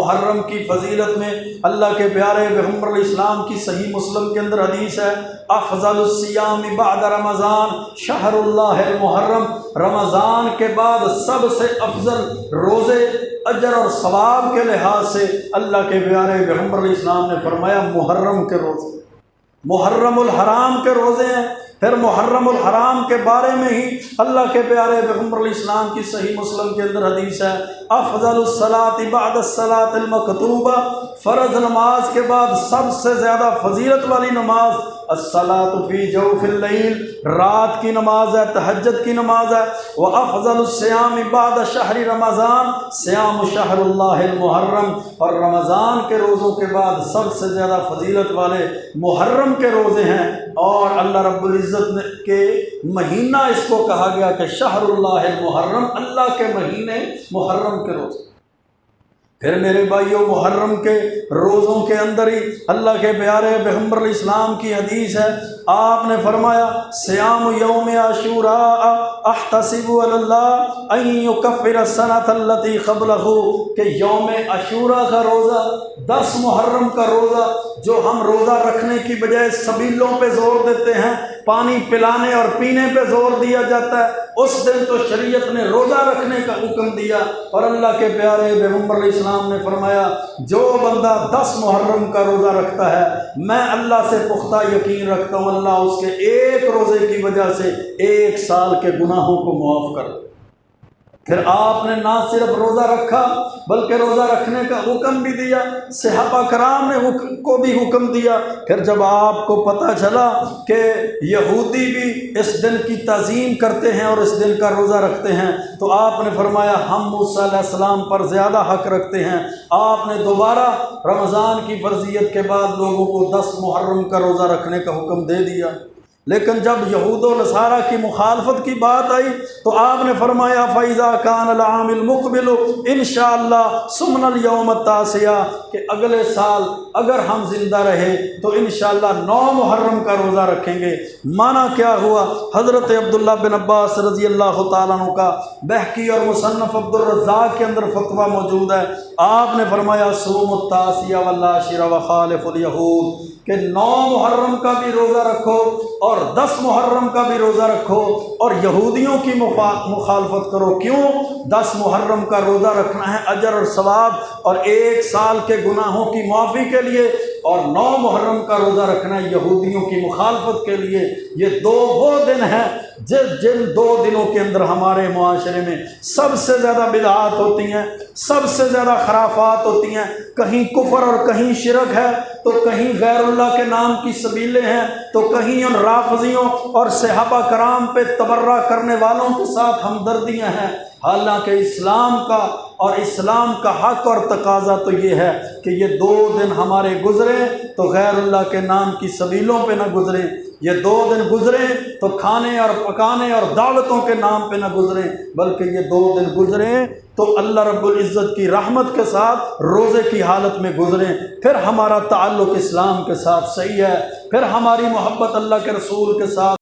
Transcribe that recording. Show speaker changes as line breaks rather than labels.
محرم کی فضیلت میں اللہ کے پیارے پیغمبر علیہ السلام کی صحیح مسلم کے اندر حدیث ہے، افضل الصیام بعد رمضان شہر اللہ المحرم، رمضان کے بعد سب سے افضل روزے اجر اور ثواب کے لحاظ سے اللہ کے پیارے پیغمبر علیہ السلام نے فرمایا محرم کے روزے، محرم الحرام کے روزے ہیں۔ پھر محرم الحرام کے بارے میں ہی اللہ کے پیارے پیغمبر علیہ السلام کی صحیح مسلم کے اندر حدیث ہے، افضل الصلاۃ بعد الصلاۃ المکتوبہ، فرض نماز کے بعد سب سے زیادہ فضیلت والی نماز الصلاۃ فی جوف اللیل، رات کی نماز ہے، تہجد کی نماز ہے۔ وافضل الصیام بعد شہر رمضان صیام شہر اللہ المحرم، اور رمضان کے روزوں کے بعد سب سے زیادہ فضیلت والے محرم کے روزے ہیں، اور اللہ رب العزت کے مہینہ اس کو کہا گیا کہ شہر اللہ المحرم، اللہ کے مہینے محرم کے روزے۔ پھر میرے بھائیوں، محرم کے روزوں کے اندر ہی اللہ کے پیارے پیغمبر علیہ السلام کی حدیث ہے، آپ نے فرمایا صیام یوم عاشوراء احتسب علی اللہ ان یکفر السنۃ التي قبلہ، کہ یوم عاشوراء کا روزہ، 10 محرم کا روزہ، جو ہم روزہ رکھنے کی بجائے سبیلوں پہ زور دیتے ہیں، پانی پلانے اور پینے پہ زور دیا جاتا ہے، اس دن تو شریعت نے روزہ رکھنے کا حکم دیا، اور اللہ کے پیارے پیغمبر علیہ السلام نے فرمایا جو بندہ 10 محرم کا روزہ رکھتا ہے، میں اللہ سے پختہ یقین رکھتا ہوں اللہ اس کے ایک روزے کی وجہ سے 1 سال کے گناہوں کو معاف کر دے۔ پھر آپ نے نہ صرف روزہ رکھا بلکہ روزہ رکھنے کا حکم بھی دیا، صحابہ کرام نے کو بھی حکم دیا۔ پھر جب آپ کو پتہ چلا کہ یہودی بھی اس دن کی تعظیم کرتے ہیں اور اس دن کا روزہ رکھتے ہیں، تو آپ نے فرمایا ہم موسیٰ علیہ السلام پر زیادہ حق رکھتے ہیں۔ آپ نے دوبارہ رمضان کی فرضیت کے بعد لوگوں کو 10 محرم کا روزہ رکھنے کا حکم دے دیا۔ لیکن جب یہود و نصارہ کی مخالفت کی بات آئی تو آپ نے فرمایا فَإِذَا كَانَ الْعَامُ الْمُقْبِلُ انشاءاللہ سُمْنَ الْيَوْمَ التَّاسِعَ، کہ اگلے سال اگر ہم زندہ رہے تو انشاءاللہ 9 محرم کا روزہ رکھیں گے۔ معنی کیا ہوا؟ حضرت عبداللہ بن عباس رضی اللہ تعالیٰ عنہ کا بہقی اور مصنف عبد الرزاق کے اندر فتویٰ موجود ہے، آپ نے فرمایا صوم التاسع والعاشر وخالف الیہود، کہ 9 محرم کا بھی روزہ رکھو اور 10 محرم کا بھی روزہ رکھو اور یہودیوں کی مخالفت کرو۔ کیوں؟ 10 محرم کا روزہ رکھنا ہے اجر اور ثواب اور 1 سال کے گناہوں کی معافی کے لیے، اور 9 محرم کا روزہ رکھنا ہے یہودیوں کی مخالفت کے لیے۔ یہ 2 وہ دن ہیں جن 2 دنوں کے اندر ہمارے معاشرے میں سب سے زیادہ بدعات ہوتی ہیں، سب سے زیادہ خرافات ہوتی ہیں، کہیں کفر اور کہیں شرک ہے، تو کہیں غیر اللہ کے نام کی سبیلیں ہیں، تو کہیں ان رافضیوں اور صحابہ کرام پہ تبرہ کرنے والوں کے ساتھ ہمدردیاں ہیں۔ حالانکہ اسلام کا اور اسلام کا حق اور تقاضا تو یہ ہے کہ یہ 2 دن ہمارے گزریں تو غیر اللہ کے نام کی سبیلوں پہ نہ گزریں، یہ 2 دن گزریں تو کھانے اور پکانے اور دعوتوں کے نام پہ نہ گزریں، بلکہ یہ 2 دن گزریں تو اللہ رب العزت کی رحمت کے ساتھ روزے کی حالت میں گزریں۔ پھر ہمارا تعلق اسلام کے ساتھ صحیح ہے، پھر ہماری محبت اللہ کے رسول کے ساتھ